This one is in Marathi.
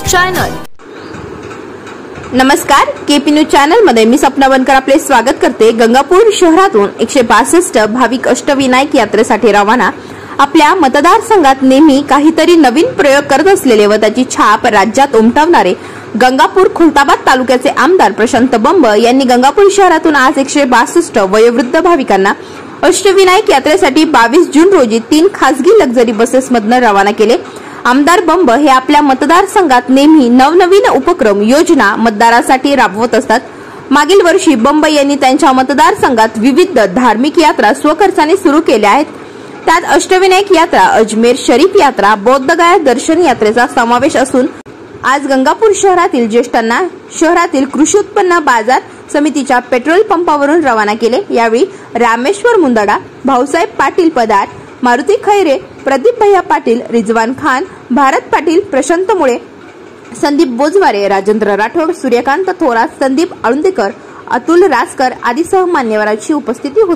चॅनल। नमस्कार, केपी न्यूज चॅनल मध्ये मी सपना बनकर आपले स्वागत करते। गंगापूर शहरातून 162 भाविक अष्टविनायक यात्रेसाठी रवाना। आपल्या मतदारसंघात नेहमी काहीतरी नवीन प्रयोग करत असलेले व त्याची छाप राज्यात उमटवणारे गंगापूर खुलताबाद तालुक्याचे आमदार प्रशांत बंब यांनी गंगापूर शहरातून आज 162 वयोवृद्ध भाविकांना अष्टविनायक यात्रेसाठी 22 जून रोजी 3 खासगी लक्झरी बसेसमधून रवाना केले। आमदार बंब हे आपल्या मतदारसंघात नेहमी नवनवीन उपक्रम योजना मतदारासाठी राबवत असतात। मागील वर्षी बंब यांनी त्यांच्या मतदारसंघात विविध धार्मिक यात्रा स्वखर्चाने सुरू केल्या आहेत। त्यात अष्टविनायक यात्रा, अजमेर शरीफ यात्रा, बौद्धगया दर्शन यात्रेचा समावेश असून आज गंगापूर शहरातील ज्येष्ठांना शहरातील कृषी उत्पन्न बाजार समितीच्या पेट्रोल पंपावरून रवाना केले। यावेळी रामेश्वर मुंदडा, भाऊसाहेब पाटील पदार, मारुती खैरे, प्रदीप भैया पाटील, रिजवान खान, भारत पाटील, प्रशांत मुळे, संदीप बोजवारे, राजेंद्र राठोड, सूर्यकांत थोरात, संदीप आळुंदेकर, अतुल रासकर आदीसह मान्यवरांची उपस्थिती होती।